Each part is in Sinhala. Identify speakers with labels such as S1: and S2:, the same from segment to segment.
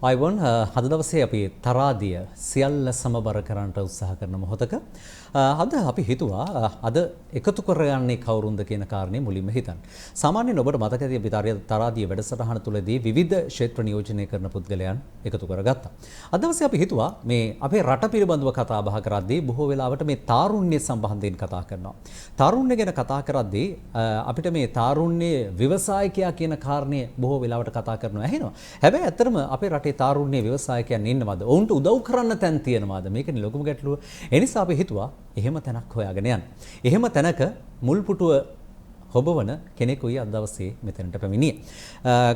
S1: අයිවන් අද දවසේ අපි තරාදිය සියල්ල සමබර කරන්නට උත්සාහ කරන මොහොතක අද අපි හිතුවා අද එකතු කරගන්නේ කවුරුන්ද කියන කාරණේ මුලින්ම හිතන්න. සාමාන්‍යයෙන් ඔබට මතක ඇති අපි තරාදිය වැඩසටහන තුළදී විවිධ ක්ෂේත්‍ර නියෝජනය කරන පුද්ගලයන් එකතු කරගත්තා. අද දවසේ අපි හිතුවා මේ අපේ රට පිළිබඳව කතා බහ කරද්දී බොහෝ වෙලාවට මේ තාරුණ්‍ය සම්බන්ධයෙන් කතා කරනවා. තාරුණ්‍ය ගැන කතා කරද්දී අපිට මේ තාරුණ්‍ය ව්‍යවසායකයා කියන කාරණේ බොහෝ වෙලාවට කතා කරනවා ඇහෙනවා. හැබැයි ඇත්තටම අපේ රටේ තාරුණ්‍ය ව්‍යවසායකයන් ඉන්නවද? ඔවුන්ට උදව් කරන්න තැන් තියෙනවද? මේකනේ ලොකුම ගැටලුව. ඒ නිසා අපි හිතුවා එහෙම තැනක් හොයාගෙන යන්න. එහෙම තැනක මුල් පුටුව හොබවන කෙනෙකුයි අද දවසේ මෙතනට පැමිණියේ.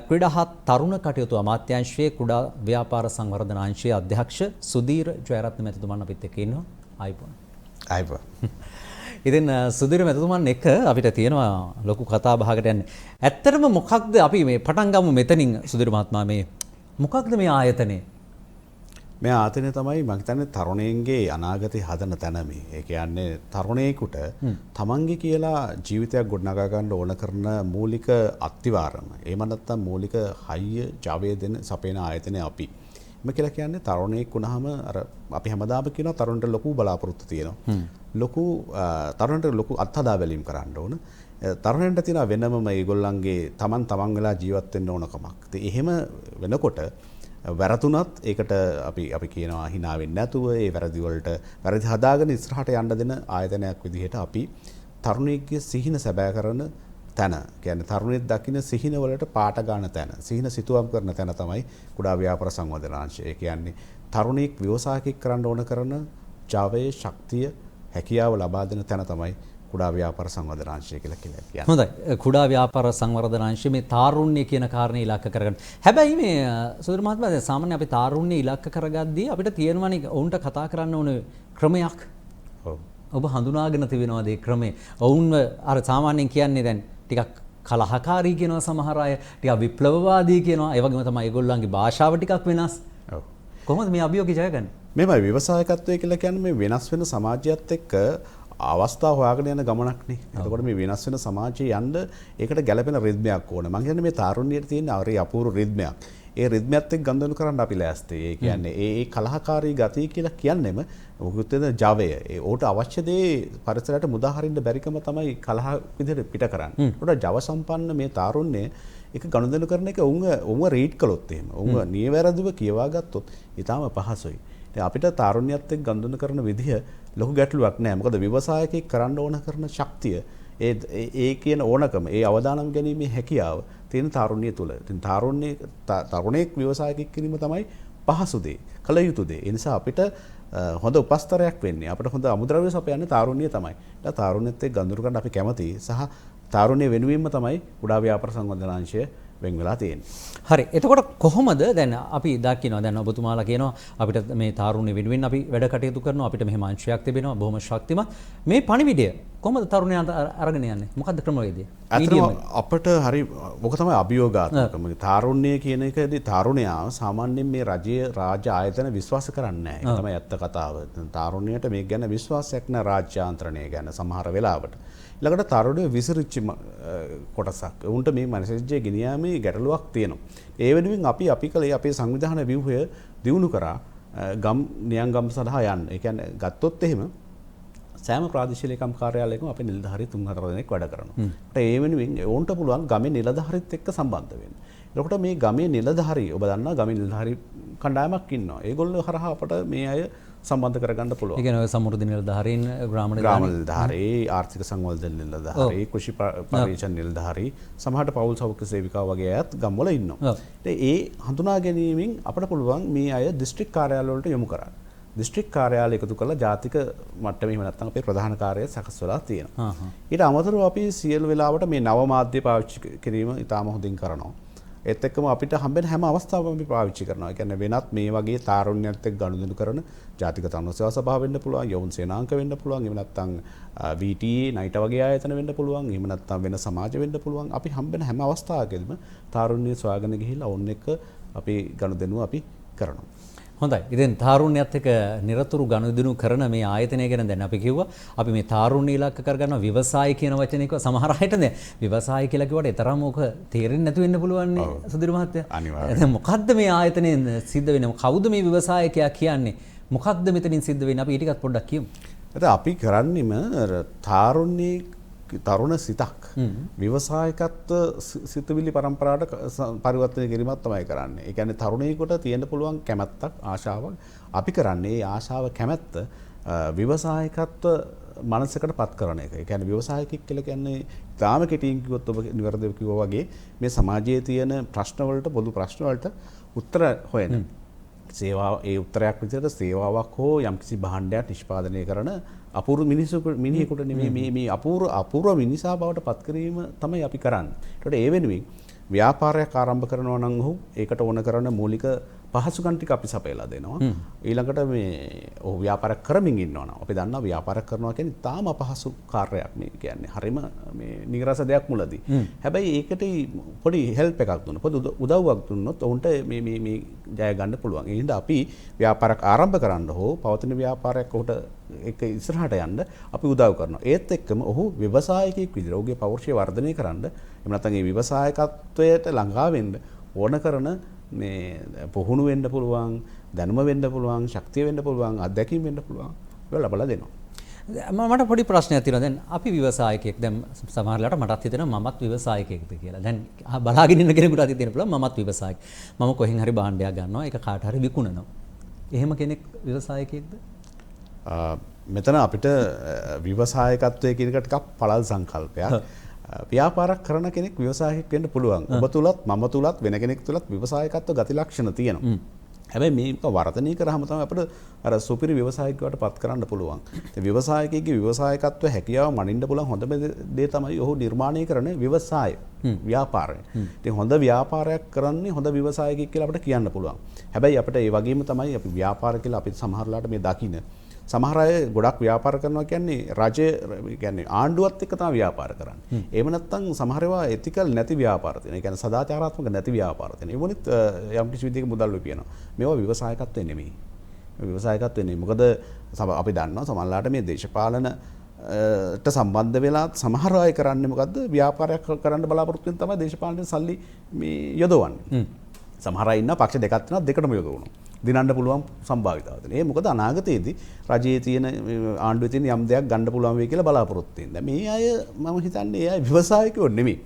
S1: ක්‍රීඩා හා තරුණ කටයුතු අමාත්‍යාංශයේ කුඩා ව්‍යාපාර සංවර්ධන අංශයේ අධ්‍යක්ෂ සුධීර් ජයරත්න මැතිතුමන් අපිත් එක්ක ඉන්නවා. ආයිබෝන්. ඉතින් සුධීර් මැතිතුමන් එක්ක අපිට තියෙනවා ලොකු කතා බහකට යන්නේ. ඇත්තටම මොකක්ද අපි මේ පටන් ගමු මෙතනින් සුධීර් මහත්මයා මේ මොකක්ද මේ ආයතනය?
S2: මේ ආයතනය තමයි මම හිතන්නේ තරුණයන්ගේ අනාගතය හදන තැන මේ. ඒ කියන්නේ තරුණයෙකුට තමන්ගේ කියලා ජීවිතයක් ගොඩනගා ගන්න ඕන කරන මූලික අත්විවරම. එහෙම නැත්නම් මූලික හයිය ජවය දෙන සපේන ආයතනය අපි. මම කියලා කියන්නේ තරුණයෙක් වුණාම අර අපි හැමදාම කියනවා තරුණට ලොකු බලාපොරොත්තු තියෙනවා. ලොකු තරුණට ලොකු අත්හදා බැලීම් කරන්න ඕන. තරුණයන්ට තියෙන වෙනම මේගොල්ලන්ගේ තමන් වෙලා ජීවත් වෙන්න ඕන කමක්. ඉතින් එහෙම වෙනකොට වැරතුනත් ඒකට අපි කියනවා hina වෙන්නේ නැතුව ඒ වැරදි වලට වැරදි හදාගෙන ඉස්සරහට යන්න දෙන ආයතනයක් විදිහට අපි තරුණයෙක්ගේ සිහින සැබෑ කරන තැන. කියන්නේ තරුණයෙක් දකින්න සිහින වලට පාට ගන්න තැන. සිහින සිතුවම් කරන තැන තමයි කුඩා ව්‍යාපාර සංවර්ධන අංශය. ඒ කියන්නේ තරුණයෙක් ව්‍යවසායකයෙක් කරන්න ඕන කරන ජවයේ ශක්තිය හැකියාව ලබා දෙන තැන තමයි කුඩා ව්‍යාපාර සංවර්ධන අංශය කියලා කියන්නේ.
S1: හොඳයි. කුඩා ව්‍යාපාර සංවර්ධන අංශය මේ තාරුණ්‍ය කියන කාරණේ ඉලක්ක කරගන්න. හැබැයි මේ සුධීර් මහත්මයා දැන් සාමාන්‍ය අපි තාරුණ්‍ය ඉලක්ක කරගද්දී අපිට තියෙනවනේ ඔවුන්ට කතා කරන්න ඕන ක්‍රමයක්.
S2: ඔව්.
S1: ඔබ හඳුනාගෙන තිබෙනවාද ඒ ක්‍රමය? ඔවුන්ව අර සාමාන්‍යයෙන් කියන්නේ දැන් ටිකක් කලහකාරී කියනවා සමහර අය, ටිකක් විප්ලවවාදී කියනවා. ඒ වගේම තමයි ඒගොල්ලන්ගේ භාෂාව ටිකක් වෙනස්.
S2: ඔව්.
S1: කොහොමද මේ අභියෝගය ජයගන්නේ?
S2: මේමයි ව්‍යවසායකත්වය කියලා කියන්නේ මේ වෙනස් වෙන සමාජයත් එක්ක අවස්ථාව හොයාගෙන යන ගමනක් නේ. එතකොට මේ වෙනස් වෙන සමාජයේ යන්න ඒකට ගැළපෙන රිද්මයක් ඕන. මම කියන්නේ මේ තාරුණ්‍යයට තියෙන අර අපූර්ව රිද්මයක්. ඒ රිද්මයත් එක්ක ගනුදෙනු කරන්න අපි ලෑස්ති. ඒ කියන්නේ ඒ කලහකාරී ගතිය කියලා කියන්නේම මොකද ජවය. ඒ ඕට අවශ්‍ය දේ පරිසරයට මුදා හරින්න බැරිකම තමයි කලහ විදිහට පිට කරන්නේ. ඒකට ජව සම්පන්න මේ තාරුණ්‍ය එක ගනුදෙනු කරන එක උන්ව රීඩ් කළොත් එහෙම උන්ව නියවැරදිව කියවා ගත්තොත් ඊටාම පහසුයි. අපිට තාරුණ්‍යයත් එක්ක ගනුදෙනු කරන විදිහ ලොකු ගැටලුවක් නෑ. මොකද ව්‍යවසායකයෙක් කරන්න ඕන කරන ශක්තිය ඒ කියන ඕනකම ඒ අවදානම් ගැනීමේ හැකියාව තියෙන තාරුණ්‍ය තුල. ඉතින් තරුණයෙක් ව්‍යවසායකයෙක් කිරීම තමයි පහසු දේ, කළ යුතු දේ. ඒ නිසා අපිට හොඳ උපස්තරයක් වෙන්නේ අපිට හොඳ අමුද්‍රව්‍ය සපයන්නේ තාරුණ්‍ය තමයි. ඒ තාරුණ්‍යත් එක්ක ගනුදෙනු කරන්න අපි කැමතියි. සහ තාරුණ්‍ය වෙනුවීම තමයි කුඩා ව්‍යාපාර සංවර්ධන අංශය වෙන් වෙලා තියෙන්නේ.
S1: හරි. එතකොට කොහොමද දැන් අපි දකිනවා දැන් ඔබතුමාලා කියනවා අපිට මේ තාරුණ්‍ය වෙනුවෙන් අපි වැඩ කටයුතු කරනවා, අපිට මෙහෙම අංශයක් තිබෙනවා බොහොම ශක්තිමත්. මේ පණිවිඩය කොහොමද තරුණයන්ට අරගෙන යන්නේ? මොකද්ද ක්‍රමවේදය?
S2: අපිට හරි මොක තමයි අභියෝගාත්මකම තාරුණ්‍ය කියන එකදී තරුණයා සාමාන්‍යයෙන් මේ රාජ්‍ය ආයතන විශ්වාස කරන්නේ නැහැ. ඒක තමයි ඇත්ත කතාව. තාරුණ්‍යයට මේක ගැන විශ්වාසයක් නැහැ රාජ්‍යාන්ත්‍රණය ගැන සමහර වෙලාවට. ඊළඟට තරුණය විසිරිච්ච කොටසක්. උන්ට මේ මනසජ්ජේ ගෙනියාමේ ගැටලුවක් තියෙනවා. ඒ වෙනුවෙන් අපි කලේ අපේ සංවිධාන ව්‍යුහය දියුණු කරා ගම් නියංගම් සඳහා යන්න. ඒ කියන්නේ ගත්තොත් එහෙම සෑම ප්‍රාදේශීය ලේකම් කාර්යාලයකම අපේ නිලධාරී 3-4 දෙනෙක් වැඩ කරනවා. ඒ වෙනුවෙන් ඕන්ට පුළුවන් ගමේ නිලධාරීත් එක්ක සම්බන්ධ වෙන්න. එතකොට මේ ගමේ නිලධාරී ඔබ දන්නා ගමේ නිලධාරී කණ්ඩායමක් ඉන්නවා. ඒගොල්ලෝ හරහා අපට මේ අය සම්බන්ධ කරගන්න පුළුවන්.
S1: ඒ කියන්නේ සමෘද්ධි නිලධාරීන්, ග්‍රාම
S2: නිලධාරී, ආර්ථික සංවර්ධන නිලධාරී, කෘෂි පරිශ්‍රණ නිලධාරී, සමහරට පෞල් සෞඛ්‍ය සේවිකාව වගේ අයත් ගම්වල ඉන්නවා. ඒ හඳුනා ගැනීමෙන් අපට පුළුවන් මේ අය දිස්ත්‍රික් කාර්යාල වලට යොමු කරන්න. දිස්ත්‍රික් කාර්යාලය එකතු කරලා ජාතික මට්ටමේ එහෙම නැත්නම් අපේ ප්‍රධාන කාර්යාලය සකස් වෙලා තියෙනවා. ඊට අමතරව අපි සියලු වෙලාවට මේ නව මාධ්‍ය පාවිච්චි කිරීම ඉතාම හොඳින් කරනවා. ඒත් එක්කම අපිට හම්බෙන හැම අවස්ථාවකම අපි පාවිච්චි කරනවා. ඒ කියන්නේ වෙනත් මේ වගේ තාරුණ්‍යයත් එක්ක ගනුදෙනු කරන ජාතික තරුණ සේවා සභාව වෙන්න පුළුවන්, යොවුන් සේනාංක වෙන්න පුළුවන්, එහෙම නැත්නම් VTA නයිට වගේ ආයතන වෙන්න පුළුවන්, එහෙම නැත්නම් වෙන සමාජ වෙන්න පුළුවන්. අපි හම්බෙන හැම අවස්ථාවකදීම තාරුණ්‍ය සොයාගෙන ගිහිල්ලා ඔන්න එක්ක අපි ගනුදෙනුව අපි කරනවා.
S1: හොඳයි. ඉතින් තාරුණ්‍යයත් එක්ක නිරතුරු ගනුදෙනු කරන මේ ආයතනය ගැන දැන් අපි කිව්වා. අපි මේ තාරුණ්‍ය ඉලක්ක කරගන්න ව්‍යවසාය කියන වචනේ කිව්වා. සමහර අයට දැන් ව්‍යවසාය කියලා කිව්වට තරම් ඕක තේරෙන්නේ නැතු වෙන්න පුළුවන් නේ සුධිර මහත්තයා.
S2: අනිවාර්යයෙන්.
S1: දැන් මොකද්ද මේ ආයතනයෙන් සිද්ධ වෙන්නේ? කවුද මේ ව්‍යවසායකයා කියන්නේ? මොකක්ද මෙතනින් සිද්ධ වෙන්නේ? අපි ඊටිකත් පොඩ්ඩක් කියමු.
S2: අපි කරන්නේම තාරුණ්‍යයේ තරුණ සිතක් ව්‍යවසායකත්ව සිතුවිලි පරම්පරාවට පරිවර්තනය කිරීමක් තමයි කරන්නේ. ඒ කියන්නේ තරුණයෙකුට තියෙන්න පුළුවන් කැමැත්තක් ආශාවක් අපි කරන්නේ ඒ ආශාව කැමැත්ත ව්‍යවසායකත්ව මනසකට පත් කරන එක. ඒ කියන්නේ ව්‍යවසායකෙක් කියලා කියන්නේ තාම කෙටියෙන් කිව්වොත් ඔබ නිවැරදිව කිව්වා වගේ මේ සමාජයේ තියෙන ප්‍රශ්න වලට පොදු ප්‍රශ්න වලට උත්තර හොයන සේවා ඒ උත්තරයක් විදිහට සේවාවක් හෝ යම්කිසි භාණ්ඩයක් නිෂ්පාදනය කරන අපූර්ව මිනිහෙකුට මේ අපූර්ව මිනිසා බවට පත් කිරීම තමයි අපි කරන්නේ. ඒකට ඒ වෙනුවෙන් ව්‍යාපාරයක් ආරම්භ කරනවා නම් ඔහු ඒකට ඕන කරන මූලික පහසුකම් ටික අපි සපයලා දෙනවා. ඊළඟට මේ ඔහු ව්‍යාපාරයක් කරමින් ඉන්නවා නම් අපි දන්නවා ව්‍යාපාරයක් කරනවා කියන්නේ තාම අපහසු කාර්යයක් මේ කියන්නේ. හරිම මේ නිරස දෙයක් මුලදී. හැබැයි ඒකට පොඩි හෙල්ප් එකක් දුන්නොත් පොඩි උදව්වක් දුන්නොත් ඔවුන්ට මේ ජය ගන්න පුළුවන්. ඒ හින්දා අපි ව්‍යාපාරයක් ආරම්භ කරන්න හෝ පවතින ව්‍යාපාරයක් ඔහුට එක ඉස්සරහට යන්න අපි උදව් කරනවා. ඒත් එක්කම ඔහු ව්‍යවසායකයෙක් විදිහට ඔහුගේ පෞරුෂය වර්ධනය කරන්න එහෙම නැත්නම් මේ ව්‍යවසායකත්වයට ළඟා වෙන්න ඕන කරන මේ පුහුණු වෙන්න පුළුවන්, දැනුම වෙන්න පුළුවන්, ශක්තිය වෙන්න පුළුවන්, අත්දැකීම් වෙන්න පුළුවන්. ඒක ලබලා දෙනවා.
S1: මට පොඩි ප්‍රශ්නයක් තියෙනවා. දැන් අපි ව්‍යවසායකයෙක් දැන් සමහරලාට මටත් හිතෙනවා මමත් ව්‍යවසායකයෙක්ද කියලා. දැන් බලාගෙන ඉන්න කෙනෙකුට හිතෙන්න පුළුවන් මමත් ව්‍යවසායක. මම කොහෙන් හරි භාණ්ඩයක් ගන්නවා ඒක කාට හරි විකුණනවා. එහෙම කෙනෙක් ව්‍යවසායකයෙක්ද?
S2: මෙතන අපිට ව්‍යවසායකත්වයේ කියන එක ටිකක් පළල් සංකල්පයක්. ව්‍යාපාරයක් කරන කෙනෙක් ව්‍යවසායකයෙක් වෙන්න පුළුවන්. ඔබ තුලත් මම තුලත් වෙන කෙනෙක් තුලත් ව්‍යවසායකත්ව ගති ලක්ෂණ තියෙනවා. හැබැයි මේක වර්ධනය කරාම තමයි අපිට අර සුපිරි ව්‍යවසායකයෙකුට පත් කරන්න පුළුවන්. ඒ ව්‍යවසායකයෙක්ගේ ව්‍යවසායකත්ව හැකියාව මනින්න පුළුවන් හොඳම දේ තමයි ඔහු නිර්මාණය කරන ව්‍යවසාය ව්‍යාපාරය. ඉතින් හොඳ ව්‍යාපාරයක් කරන්නේ හොඳ ව්‍යවසායකයෙක් කියලා අපිට කියන්න පුළුවන්. හැබැයි අපිට ඒ වගේම තමයි අපි ව්‍යාපාර කියලා අපි සමහරලාට මේ දකින්න සමහර අය ගොඩක් ව්‍යාපාර කරනවා කියන්නේ රජය කියන්නේ ආණ්ඩුවත් එක්ක තමයි ව්‍යාපාර කරන්නේ. එහෙම නැත්නම් සමහර ඒවා එතිකල් නැති ව්‍යාපාර තියෙනවා. ඒ කියන්නේ සදාචාරාත්මක නැති ව්‍යාපාර තියෙනවා. ඒ වුණත් යම් කිසි විදිහක මුදල් ලියනවා. මේවා ව්‍යවසායකත්වය නෙමෙයි. ව්‍යවසායකත්වය නෙමෙයි. මොකද අපි දන්නවා සමහරලාට මේ දේශපාලන ට සම්බන්ධ වෙලා සමහර අය කරන්නේ මොකද්ද? ව්‍යාපාරයක් කරන්න බලාපොරොත්තු වෙන තමයි දේශපාලන සල්ලි මේ යොදවන්නේ. සමහර අය ඉන්නවා පක්ෂ දෙකක් තියෙනවා දෙකටම යොදවනවා. දිනන්න පුළුවන් සම්භාවිතාව තියෙනවා. ඒ මොකද අනාගතයේදී රජයේ තියෙන ආණ්ඩුවේ තියෙන යම් දෙයක් ගන්න පුළුවන් වෙයි කියලා බලාපොරොත්තු වෙනවා. මේ අය මම හිතන්නේ ඒ අය ව්‍යවසායකයෝ නෙමෙයි.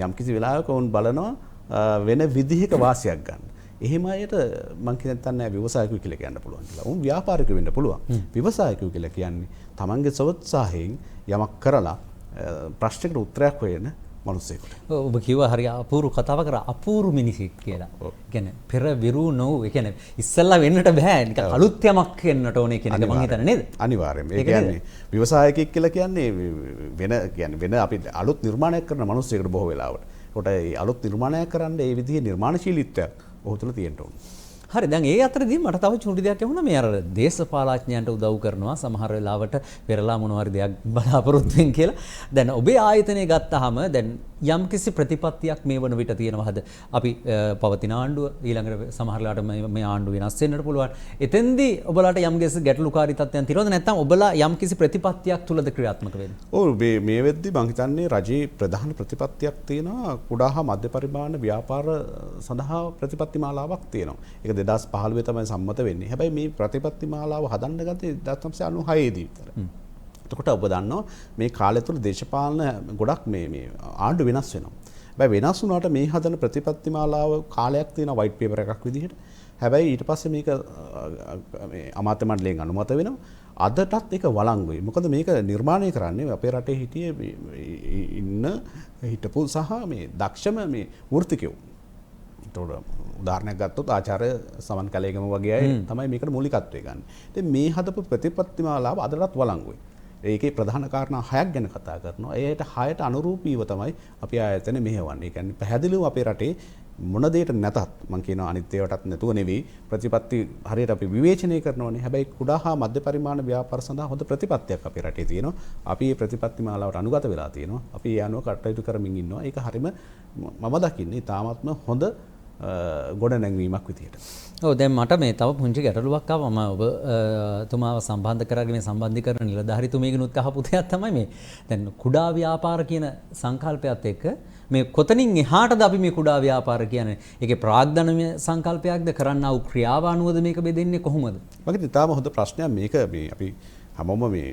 S2: යම් කිසි වෙලාවක වුන් බලනවා වෙන විදිහක වාසියක් ගන්න. එහෙම අයට මම හිතන්නේ ව්‍යවසායකයෝ කියලා කියන්න පුළුවන් කියලා. උන් ව්‍යාපාරිකයෝ වෙන්න පුළුවන්. ව්‍යවසායකයෝ කියලා කියන්නේ තමන්ගේ සොත්සාහයෙන් යමක් කරලා ප්‍රශ්නයකට උත්තරයක් හොයන මනුස්සයෙකුට.
S1: ඔබ කිව්වා හරි අපූර්ව කතාවක් කර අපූර්ව මිනිසෙක් කියලා. කියන්නේ පෙර විරු නොවු ඒ කියන්නේ ඉස්සල්ලා වෙන්නට බෑ. නිකන් අලුත් යමක් වෙන්නට ඕනේ කියන එක මම හිතන්නේ නේද?
S2: අනිවාර්යයෙන්. ඒ කියන්නේ ව්‍යවසායකයෙක් කියලා කියන්නේ වෙන අපි අලුත් නිර්මාණයක් කරන මනුස්සයෙකුට බොහෝ වෙලාවට. ඒකට ඒ අලුත් නිර්මාණයක් කරන්න ඒ විදිහේ නිර්මාණශීලීත්වයක් ඔහු තුළ තියෙන්න ඕනේ.
S1: හරි දැන් ඒ අතරදී මට තව චුටි දෙයක් ඇහුණා මේ අර දේශපාලඥයන්ට උදව් කරනවා සමහර වෙලාවට පෙරලා මොනවා හරි දෙයක් බලාපොරොත්තු වෙන කියලා. දැන් ඔබේ ආයතනය ගත්තාම දැන් යම්කිසි ප්‍රතිපත්තියක් මේ වන විට තියෙනවද? අපි පවතින ආණ්ඩුව ඊළඟට සමහර වෙලාවට මේ ආණ්ඩුව වෙනස් වෙන්නට පුළුවන්. එතෙන්දී ඔබලාට යම්කිසි ගැටලුකාරී තත්ත්වයන් තියෙනවද නැත්නම් ඔබලා යම්කිසි ප්‍රතිපත්තියක් තුලද ක්‍රියාත්මක වෙන්නේ?
S2: ඔව් මේ වෙද්දී මම හිතන්නේ රජයේ ප්‍රධාන ප්‍රතිපත්තියක් තියෙනවා කුඩා හා මධ්‍ය පරිමාණ ව්‍යාපාර සඳහා ප්‍රතිපත්ති මාලාවක් තියෙනවා. ඒක 2015 තමයි සම්මත වෙන්නේ. හැබැයි මේ ප්‍රතිපත්ති මාලාව හදන්න ගත්තේ 1996 දී විතර. එතකොට ඔබ දන්නවා මේ කාලය තුළ දේශපාලන ගොඩක් මේ ආණ්ඩු වෙනස් වෙනවා. හැබැයි වෙනස් වුණාට මේ හදන ප්‍රතිපත්ති මාලාව කාලයක් තියෙන වයිට් පේපර් එකක් විදිහට. හැබැයි ඊට පස්සේ මේක මේ අමාත්‍ය මණ්ඩලයෙන් අනුමත වෙනවා. අදටත් ඒක වළංගුයි. මොකද මේක නිර්මාණය කරන්නේ අපේ රටේ හිටපු සහ මේ දක්ෂම මේ වෘත්තිකයෝ. උදාහරණයක් ගත්තොත් ආචාර්ය සමන් කලේගම වගේ අය තමයි මේකට මූලිකත්වය ගන්න. ඉතින් මේ හදපු ප්‍රතිපත්ති මාලාව අදටත් වළංගුයි. ඒකේ ප්‍රධාන කාරණා 6ක් ගැන කතා කරනවා. ඒකට 6ට අනුරූපීව තමයි අපි ආයතන මෙහෙවන්නේ. ඒ කියන්නේ පැහැදිලිව අපේ රටේ මොන දෙයකට නැතත් මම කියනවා අනිත් ඒවාටත් නැතුව නෙවෙයි ප්‍රතිපත්ති හරියට අපි විවේචනය කරනවානේ. හැබැයි කුඩා හා මධ්‍ය පරිමාණ ව්‍යාපාර සඳහා හොඳ ප්‍රතිපත්තියක් අපේ රටේ තියෙනවා. අපි මේ ප්‍රතිපත්ති මාලාවට අනුගත වෙලා තියෙනවා. අපි ඒ අනුව කටයුතු කරමින් ඉන්නවා. ඒක හරිම මම දකින්නේ තාමත්ම හොඳ ගොඩ නැංවීමක් විදියට.
S1: ඔව් දැන් මට මේ තව පුංචි ගැටලුවක් ආවා මම ඔබ තුමාව සම්බන්ධ කරගෙන මේ සම්බන්ධීකරණ නිලධාරිතුමියගෙනුත් අහපු දෙයක් තමයි මේ දැන් කුඩා ව්‍යාපාර කියන සංකල්පයත් එක්ක මේ කොතනින් එහාටද අපි මේ කුඩා ව්‍යාපාර කියන්නේ ඒකේ ප්‍රාග්ධනමය සංකල්පයක්ද කරන්නා වූ ක්‍රියාව අනුවද මේක බෙදෙන්නේ කොහොමද?
S2: මගේ ඉතාලම හොඳ ප්‍රශ්නයක් මේක මේ අපි හැමෝම මේ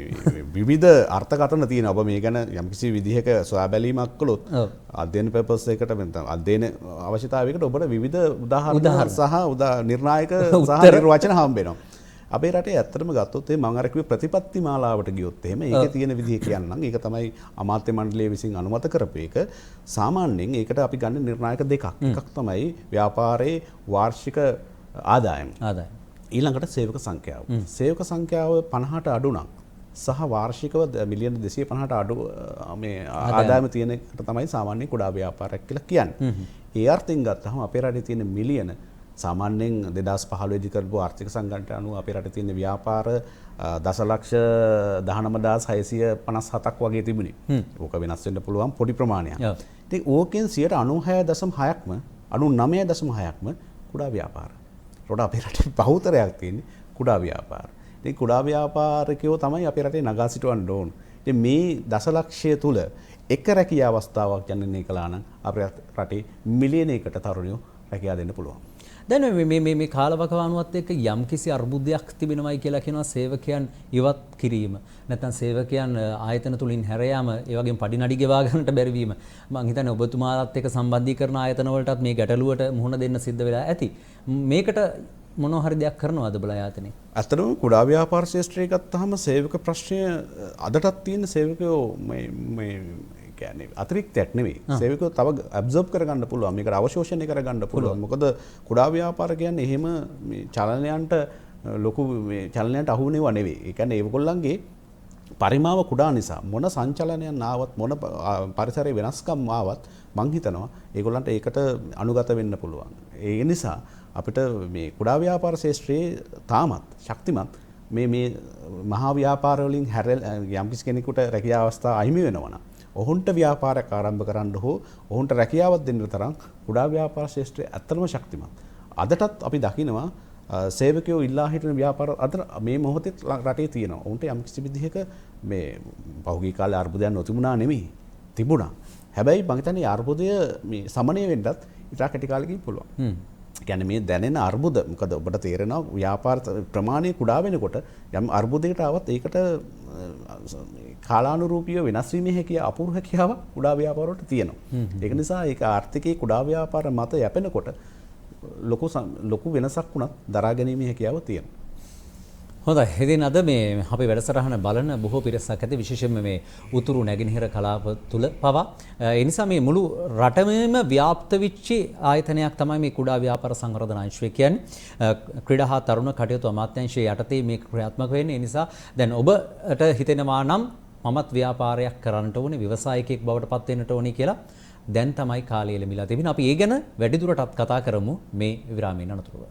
S2: විවිධ අර්ථකථන තියෙනවා. ඔබ මේ ගැන යම්කිසි විදිහක සොයා බැලීමක් කළොත් අධ්‍යයන පර්පස් එකකට අධ්‍යයන අවශ්‍යතාවයකට ඔබට විවිධ උදාහරණ සහ නිර්ණායක සහ නිර්වචන හම්බ වෙනවා. අපේ රටේ ඇත්තටම ගත්තොත් මම අර කිව්වේ ප්‍රතිපත්ති මාලාවට ගියොත් එහෙම ඒකේ තියෙන විදිහ කියන්නම්. ඒක තමයි අමාත්‍ය මණ්ඩලය විසින් අනුමත කරපු එක. සාමාන්‍යයෙන් ඒකට අපි ගන්න නිර්ණායක දෙකක්. එකක් තමයි ව්‍යාපාරයේ වාර්ෂික ආදායම. ඊළඟට සේවක සංඛ්‍යාව. සේවක සංඛ්‍යාව 50ට අඩු නම් සහ වාර්ෂිකව මිලියන 250ට අඩු මේ ආදායම තියෙන එකට තමයි සාමාන්‍ය කුඩා ව්‍යාපාරයක් කියලා කියන්නේ. ඒ අර්ථයෙන් ගත්තහම අපේ රටේ තියෙන මිලියන සාමාන්‍යයෙන් 2015 දී කරපු ආර්ථික සංගණනයට අනුව අපේ රටේ තියෙන ව්‍යාපාර දශලක්ෂ 19657ක් වගේ තිබුණේ. ඕක වෙනස් වෙන්න පුළුවන් පොඩි ප්‍රමාණයක්. ඉතින් ඕකෙන් 96.6%ක්ම 99.6%ක්ම කුඩා ව්‍යාපාර. රොඩ අපේ රටේ බහුතරයක් තියෙන්නේ කුඩා ව්‍යාපාර. ඉතින් කුඩා ව්‍යාපාරිකයෝ තමයි අපේ රටේ නගා සිටවන්න ඕන. ඉතින් මේ දශලක්ෂය තුල එක රැකියා අවස්ථාවක් ජනනය කළා නම් අපේ රටේ මිලියනයකට තරුණයෝ රැකියා දෙන්න පුළුවන්.
S1: දැන් මේ කාලවකවානුවත් එක්ක යම්කිසි අර්බුදයක් තිබෙනවයි කියලා කියනවා සේවකයන් ඉවත් කිරීම. නැත්නම් සේවකයන් ආයතන තුලින් හැර යාම, ඒ වගේම පඩි නඩි ගෙවා ගන්නට බැරි වීම. මම හිතන්නේ ඔබතුමාලත් එක්ක සම්බන්ධීකරණ ආයතන වලටත් මේ ගැටලුවට මුහුණ දෙන්න සිද්ධ වෙලා ඇති. මේකට මොනවා හරි දෙයක් කරනවද බල ආයතනේ?
S2: අත්‍තරම කුඩා ව්‍යාපාර ශාස්ත්‍රය ගත්තාම සේවක ප්‍රශ්නය අදටත් තියෙන සේවකයෝ මේ කියන්නේ අතිරික්තයක් නෙවෙයි. සේවකයෝ තව ඇබ්සර්බ් කරගන්න පුළුවන්. මේකට අවශෝෂණය කරගන්න පුළුවන්. මොකද කුඩා ව්‍යාපාර කියන්නේ එහෙම මේ චලනයන්ට ලොකු මේ චලනයන්ට අහු වෙනව නෙවෙයි. ඒ කියන්නේ ඒගොල්ලන්ගේ පරිමාව කුඩා නිසා මොන සංචලනයන් ආවත් මොන පරිසරයේ වෙනස්කම් ආවත් මං හිතනවා ඒගොල්ලන්ට ඒකට අනුගත වෙන්න පුළුවන්. ඒ නිසා අපිට මේ කුඩා ව්‍යාපාර ශාස්ත්‍රයේ තාමත් ශක්තිමත් මේ මහා ව්‍යාපාර වලින් යම්කිසි කෙනෙකුට රැකියා අවස්ථා අහිමි වෙනවා නම් ඔහුන්ට ව්‍යාපාරයක් ආරම්භ කරන්න හෝ ඔහුන්ට රැකියාවක් දෙන්න තරම් කුඩා ව්‍යාපාර ශාස්ත්‍රය ඇත්තටම ශක්තිමත්. අදටත් අපි දකිනවා සේවකයෝ ඉල්ලා හිටින ව්‍යාපාර අද මේ මොහොතේ රටේ තියෙනවා. ඔවුන්ට යම්කිසි විදිහක මේ පහුගිය කාලේ අර්බුදයන් නොතිබුණා නෙමෙයි. තිබුණා. හැබැයි මම හිතන්නේ අර්බුදය මේ සමනය වෙන්නත් ඉතා කෙටි කාලෙකින් පුළුවන්. කියන්නේ මේ දැනෙන අර්බුද මොකද ඔබට තේරෙනවා ව්‍යාපාර ප්‍රමාණය කුඩා වෙනකොට යම් අර්බුදයකට ආවත් ඒකට කාලානුරූපීව වෙනස් වීමේ හැකියාව අපූර්ව හැකියාවක් කුඩා ව්‍යාපාර වලට තියෙනවා. ඒක නිසා ඒක ආර්ථිකයේ කුඩා ව්‍යාපාර මත යැපෙනකොට ලොකු වෙනසක් වුණත් දරා ගැනීමේ හැකියාව තියෙනවා.
S1: හොඳයි. ඉතින් අද මේ අපේ වැඩසටහන බලන බොහෝ පිරිසක් ඇති විශේෂයෙන්ම මේ උතුරු නැගෙනහිර කලාප තුල පවා ඒ නිසා මේ මුළු රටමම ව්‍යාප්ත වෙච්ච ආයතනයක් තමයි මේ කුඩා ව්‍යාපාර සංවර්ධන අංශය කියන්නේ. ක්‍රීඩා හා තරුණ කටයුතු අමාත්‍යාංශයේ යටතේ මේ ක්‍රියාත්මක වෙන්නේ. ඒ නිසා දැන් ඔබට හිතෙනවා නම් මමත් ව්‍යාපාරයක් කරන්නට ඕනේ, ව්‍යවසායකයෙක් බවට පත් වෙන්නට ඕනේ කියලා දැන් තමයි කාලය ලැබිලා තිබෙන. අපි ඒ ගැන වැඩිදුරටත් කතා කරමු මේ විරාමයෙන් අනතුරුව.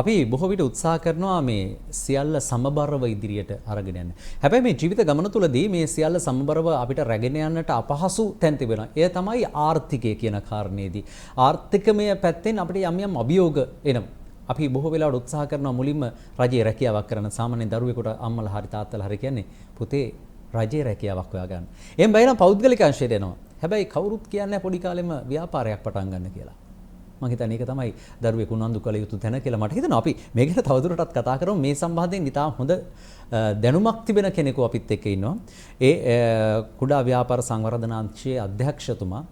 S1: අපි බොහෝ විට උත්සාහ කරනවා මේ සියල්ල සමබරව ඉදිරියට අරගෙන යන්න. හැබැයි මේ ජීවිත ගමන තුළදී මේ සියල්ල සමබරව අපිට රැගෙන යන්නට අපහසු තැන් තිබෙනවා. එය තමයි ආර්ථිකය කියන කාරණේදී. ආර්ථිකමය පැත්තෙන් අපිට යම් යම් අභියෝග එනවා. අපි බොහෝ වෙලාවට උත්සාහ කරනවා මුලින්ම රජයේ රැකියාවක් කරන සාමාන්‍ය දරුවෙකුට අම්මලා හරි තාත්තලා හරි කියන්නේ පුතේ රජයේ රැකියාවක් හොයා ගන්න. එහෙන් බැයිනම් පෞද්ගලික අංශයට එනවා. හැබැයි කවුරුත් කියන්නේ පොඩි කාලෙම ව්‍යාපාරයක් පටන් ගන්න කියලා. මම හිතන්නේ ඒක තමයි දරුවෙකු උනන්දු කළ යුතු තැන කියලා මට හිතෙනවා. අපි මේ ගැන තවදුරටත් කතා කරමු. මේ සම්බන්ධයෙන් ඉතාම හොඳ දැනුමක් තිබෙන කෙනෙකු අපිත් එක්ක ඉන්නවා. ඒ කුඩා ව්‍යාපාර සංවර්ධන අංශයේ අධ්‍යක්ෂතුමා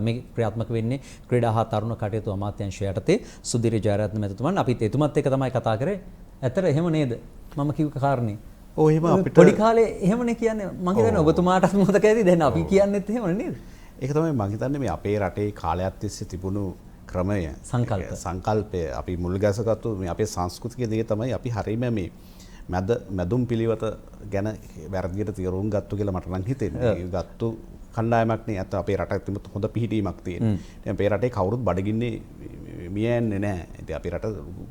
S1: මේ ක්‍රියාත්මක වෙන්නේ ක්‍රීඩා හා තරුණ කටයුතු අමාත්‍යාංශය යටතේ සුධිර ජයරත්න මැතිතුමන්. අපිත් එතුමත් එක්ක තමයි කතා කරේ. ඇත්තට එහෙම නේද? මම කිව්ව කාරණේ.
S2: ඔව් එහෙම අපිට
S1: පොඩි කාලේ එහෙමනේ කියන්නේ. මම හිතන්නේ ඔබතුමාටත් මතක ඇති. දැන් අපි කියන්නේත් එහෙමනේ නේද?
S2: ඒක තමයි මම හිතන්නේ මේ අපේ රටේ කාලයක් තිස්සේ තිබුණු ක්‍රමය සංකල්පය අපි මුල් ගැසගත්තු මේ අපේ සංස්කෘතික දේ තමයි අපි හරීම මේ මැදුම් පිළිවෙත ගැන වැරදියට තීරුම් ගත්තු කියලා මට නම් හිතෙන්නේ. ගත්තු කණ්ඩායමක් නේ. අත අපේ රටේ තිබුණු හොඳ පිහිටීමක් තියෙන. දැන් අපේ රටේ කවුරුත් බඩගින්නේ මියන්නේ නැහැ. ඉතින් අපි රට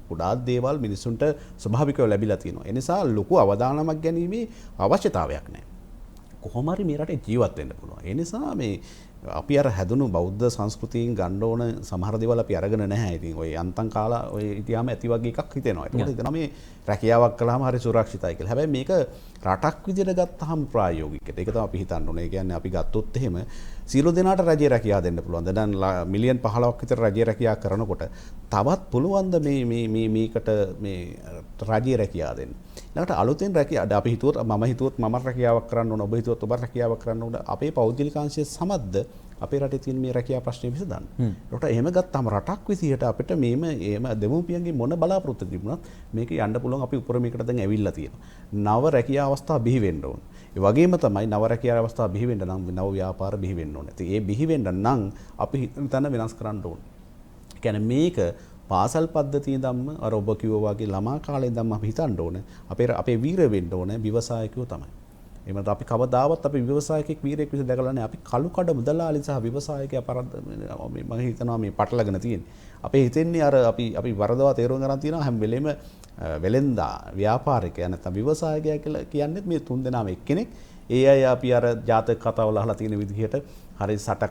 S2: කුඩා දේවල් මිනිසුන්ට ස්වභාවිකව ලැබිලා තියෙනවා. ඒ නිසා ලොකු අවදානමක් ගැනීමේ අවශ්‍යතාවයක් නැහැ. කොහොම හරි මේ රටේ ජීවත් වෙන්න පුළුවන්. ඒ නිසා මේ අපි අර හැදුණු බෞද්ධ සංස්කෘතියෙන් ගන්න ඕන සමහර දේවල් අපි අරගෙන නැහැ. ඉතින් ওই අන්තම් කාලා ඔය ඉතියාම ඇති වගේ එකක් හිතෙනවා. ඒකට හිතනවා මේ රැකියාවක් කළාම හරි සුරක්ෂිතයි කියලා. හැබැයි මේක රටක් විදිහට ගත්තහම ප්‍රායෝගිකද. ඒක තමයි අපි හිතන්න ඕනේ. ඒ කියන්නේ අපි ගත්තොත් එහෙම සියලු දෙනාට රජයේ රැකියාව දෙන්න පුළුවන්. දැන් මිලියන් 15ක් විතර රජයේ රැකියාව කරනකොට තවත් පුළුවන් ද මේකට මේ රජයේ රැකියාව දෙන්න. ඊළඟට අලුතෙන් රැකියාව අපි හිතුවොත් මම හිතුවොත් මම රැකියාවක් කරන්න ඕන, ඔබ හිතුවොත් ඔබ රැකියාවක් කරන්න ඕන. අපේ පෞද්ගලිකාංශය සමත්ද අපේ රටේ තියෙන මේ රැකියාව ප්‍රශ්නේ විසඳන්න. ඒකට එහෙම ගත්තාම රටක් විදිහට අපිට එහෙම දෙමෝපියන්ගේ මොන බලාපොරොත්තු තිබුණත් මේක යන්න පුළුවන්. අපි උපරමයකට දැන් ඇවිල්ලා තියෙනවා. නව රැකියාව අවස්ථා බිහි වෙන්න ඕන. ඒ වගේම තමයි නව රැකියාව අවස්ථා බිහි වෙන්න නම් නව ව්‍යාපාර බිහි වෙන්න ඕන. ඉතින් ඒ බිහි වෙන්න නම් අපි හිතන තැන වෙනස් කරන්න ඕන. ඒ කියන්නේ මේක පාසල් පද්ධතිය ධම්ම අර ඔබ කිව්වා වගේ ළමා කාලේ ධම්ම අපි හිතන්න ඕන. අපේ වීර වෙන්න ඕන ව්‍යවසායකයෝ තමයි. එහෙම නැත්නම් අපි කවදාවත් අපි ව්‍යවසායකෙක් වීරයෙක් විදිහට දැකලා නැහැ. අපි කළු කඩ මුදලාලි සහ ව්‍යවසායකයා මම හිතනවා මේ පටලගෙන තියෙන්නේ. අපේ හිතෙන්නේ අර අපි වරදවා තේරුම් ගන්න තියෙනවා හැම වෙලෙම වෙලෙන්දා ව්‍යාපාරිකයා නැත්නම් ව්‍යවසායකයා කියලා කියන්නේ මේ තුන් දෙනාම එක්කෙනෙක්. ඒ අය අපි අර ජාතක කතාවල අහලා තියෙන විදිහට හරි සට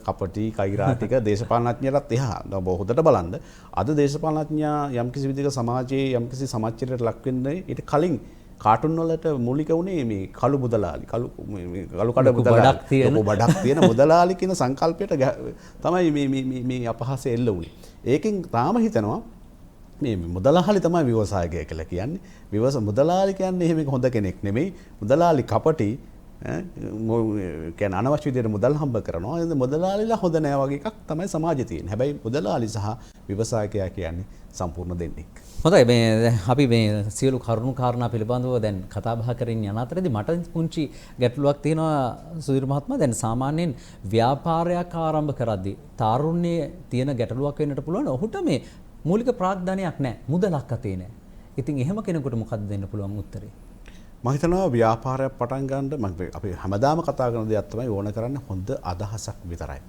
S2: කපටි කෛරාටික දේශපාලනඥයටත් එහා හොඳට බලන්න අද දේශපාලනඥයා යම්කිසි විදිහක සමාජයේ යම්කිසි සමාජචර්යයට ලක් වෙන්නේ ඊට කලින් කාටුන් වලට මූලික වුණේ මේ කළු මුදලාලි කළු කඩ මුදලාලි ලොකු බඩක් තියෙන මුදලාලි කියන සංකල්පයට තමයි මේ අපහාසය එල්ල වුණේ. ඒකෙන් තාම හිතනවා මේ මුදලාලි තමයි ව්‍යවසායකය කියලා කියන්නේ. මුදලාලි කියන්නේ එහෙම හොඳ කෙනෙක් නෙමෙයි. මුදලාලි කපටි කියන්නේ අනවශ්‍ය විදිහට මුදල් හම්බ කරනවා. ඒ මුදලාලිලා හොඳ නෑ වගේ එකක් තමයි සමාජයේ තියෙන්නේ. හැබැයි මුදලාලි සහ ව්‍යවසායකයා කියන්නේ සම්පූර්ණ දෙන්නෙක්.
S1: හොඳයි මේ අපි මේ සියලු කරුණු කාරණා පිළිබඳව දැන් කතා බහ කරමින් යන අතරේදී මට පුංචි ගැටලුවක් තියෙනවා සුධීර් මහත්මයා. දැන් සාමාන්‍යයෙන් ව්‍යාපාරයක් ආරම්භ කරද්දී තාරුණ්‍යයේ තියෙන ගැටලුවක් වෙන්නට පුළුවන්. ඔහුට මේ මූලික ප්‍රාග්ධනයක් නැහැ. මුදලක් අතේ නැහැ. ඉතින් එහෙම කෙනෙකුට මොකක්ද දෙන්න පුළුවන් උත්තරේ?
S2: මම හිතනවා ව්‍යාපාරයක් පටන් ගන්න අපි හැමදාම කතා කරන දෙයක් තමයි ඕන කරන්නේ හොඳ අදහසක් විතරයි.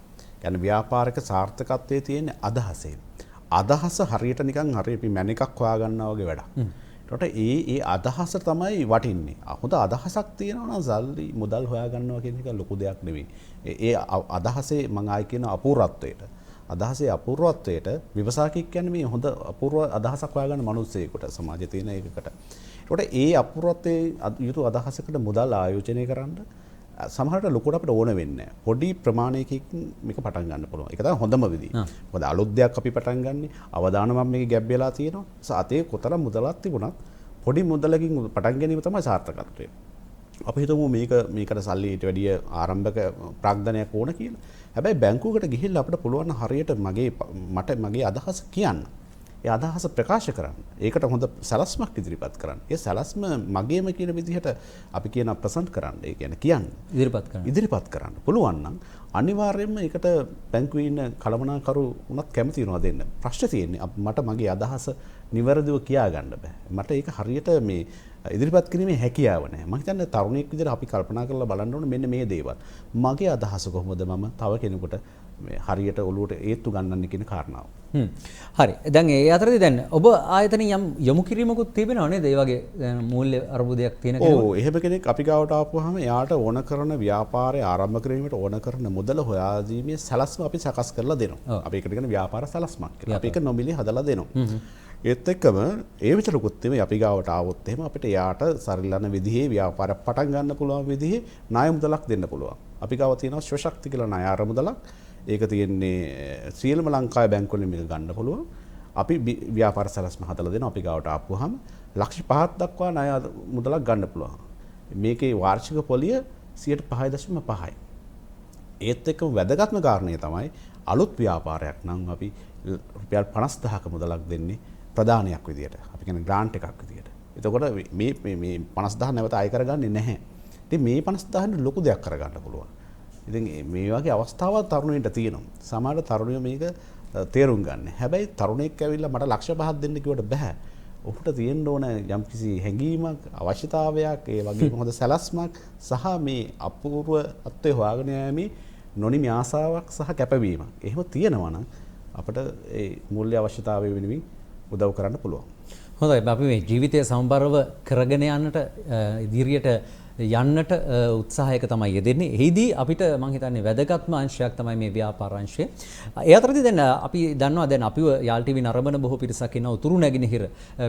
S2: يعني ව්‍යාපාරික සාර්ථකත්වයේ තියෙන අදහසේ. අදහස හරියට නිකන් හරි අපි මැණිකක් හොයාගන්නවා වගේ වැඩක්. ඒකට ඒ අදහස තමයි වටින්නේ. හොඳ අදහසක් තියෙනවා නම් සල්ලි මුදල් හොයාගන්නවා කියන එක ලොකු දෙයක් නෙවෙයි. ඒ අදහසේ මම ආයි කියන අපූර්වත්වයට. අදහසේ අපූර්වත්වයට විවසාකික කියන්නේ මේ හොඳ අපූර්ව අදහසක් හොයාගන්න මිනිස්සෙකුට සමාජයේ තියෙන එකකට. ඒකට ඒ අපූර්වත්වයේ යුතු අදහසකට මුදල් ආයෝජනය කරන්න සමහරට ලොකුට අපිට ඕන වෙන්නේ නැහැ. පොඩි ප්‍රමාණයකින් මේක පටන් ගන්න පුළුවන්. ඒක තමයි හොඳම විදිය. මොකද අලුත් දෙයක් අපි පටන් ගන්නෙ අවදානමක් මේක ගැබ් වෙලා තියෙනවා. සාතේ කොතරම් මුදලක් තිබුණත් පොඩි මුදලකින් පටන් ගැනීම තමයි සාර්ථකත්වය. අපි හිතමු මේකට සල්ලි ඊට වැඩිය ආරම්භක ප්‍රාග්ධනයක් ඕන කියලා. හැබැයි බැංකුවකට ගිහිල්ලා අපිට පුළුවන් හරියට මගේ අදහස කියන්න. ඒ අදහස ප්‍රකාශ කරන්න. ඒකට හොඳ සැලැස්මක් ඉදිරිපත් කරන්න. ඒ සැලැස්ම මගේම කියන විදිහට අපි කියන ප්‍රසන්ට් කරන්න. ඒ කියන්නේ කියන්න. ඉදිරිපත් කරන්න. පුළුවන් නම් අනිවාර්යයෙන්ම ඒකට බැංකුවේ ඉන්න කළමනාකරු උනත් කැමති වෙනවා දෙන්න. ප්‍රශ්න තියෙන්නේ මට මගේ අදහස නිවැරදිව කියා ගන්න බෑ. මට ඒක හරියට මේ ඉදිරිපත් කිරීමේ හැකියාව නැහැ. මම හිතන්නේ තරුණයෙක් විදිහට අපි කල්පනා කරලා බලන්න ඕනේ මෙන්න මේ දේවල්. මගේ අදහස කොහොමද මම තව කෙනෙකුට මේ හරියට ඔලුවට ඒත්තු ගන්නන්නේ කියන කාරණාව.
S1: හරි. දැන් ඒ අතරදී දැන් ඔබ ආයතනයේ යම් යොමු කිරීමකුත් තිබෙනව නේද? ඒ වගේ මූල්‍ය අර්බුදයක් තියෙන කෙනෙක්.
S2: ඔව් එහෙම කෙනෙක් අපි ගාවට ආපුවාම එයාට ඕන කරන ව්‍යාපාරය ආරම්භ කිරීමට ඕන කරන මුදල හොයා දීමේ සැලැස්ම අපි සකස් කරලා දෙනවා. අපි ඒකට කියන ව්‍යාපාර සැලැස්මක් කියලා. අපි ඒක නොමිලේ හදලා දෙනවා. ඒත් එක්කම ඒ විතරකුත් නෙමෙයි අපි ගාවට ආවොත් එහෙම අපිට එයාට සරිලන විදිහේ ව්‍යාපාරයක් පටන් ගන්න පුළුවන් විදිහේ ණය මුදලක් දෙන්න පුළුවන්. අපි ගාව තියෙනවා ශ්‍රේෂ්ඨ කියලා ණය ආර මුදලක්. ඒක තියෙන්නේ සියලුම ලංකාවේ බැංකුවලින් මේක ගන්න පුළුවන්. අපි ව්‍යාපාර සැලැස්ම හදලා දෙනවා. අපි ගාවට ආපුවාම ලක්ෂ 5ක් දක්වා ණය මුදලක් ගන්න පුළුවන්. මේකේ වාර්ෂික පොලිය 5.5%යි. ඒත් එක්කම වැදගත්ම කාරණේ තමයි අලුත් ව්‍යාපාරයක් නම් අපි රුපියල් 50000ක මුදලක් දෙන්නේ ප්‍රදානයක් විදියට. අපි කියන ග්‍රාන්ට් එකක් විදියට. එතකොට මේ 50000 නැවත අය කරගන්නේ නැහැ. ඉතින් මේ 50000 ලොකු දෙයක් කරගන්න පුළුවන්. ඉතින් මේ වගේ අවස්ථාවක් තරුණයින්ට තියෙනවා. සමහර තරුණයෝ මේක තේරුම් ගන්න. හැබැයි තරුණයෙක් ඇවිල්ලා මට ලක්ෂ 5ක් දෙන්න කිව්වට බෑ. ඔහුට තියෙන්න ඕන යම්කිසි හැඟීමක්, අවශ්‍යතාවයක්, ඒ වගේම හොඳ සැලැස්මක් සහ මේ අපූර්ව අත්වේ හොයාගෙන යෑමේ නොනිමි ආසාවක් සහ කැපවීමක්. එහෙම තියෙනවා නම් අපට ඒ මූල්‍ය අවශ්‍යතාවය වෙනුවෙන් උදව් කරන්න පුළුවන්.
S1: හොඳයි අපි මේ ජීවිතය සමබරව කරගෙන යන්නට ඉදිරියට යන්නට උත්සාහයක තමයි යෙදෙන්නේ. එහිදී අපිට මම හිතන්නේ වැදගත්ම අංශයක් තමයි මේ ව්‍යාපාර අංශය. ඒ අතරදී දැන් අපි දන්නවා දැන් අපිව යාල් ටීවී නරඹන බොහෝ පිරිසක් ඉන්නවා උතුරු නැගෙනහිර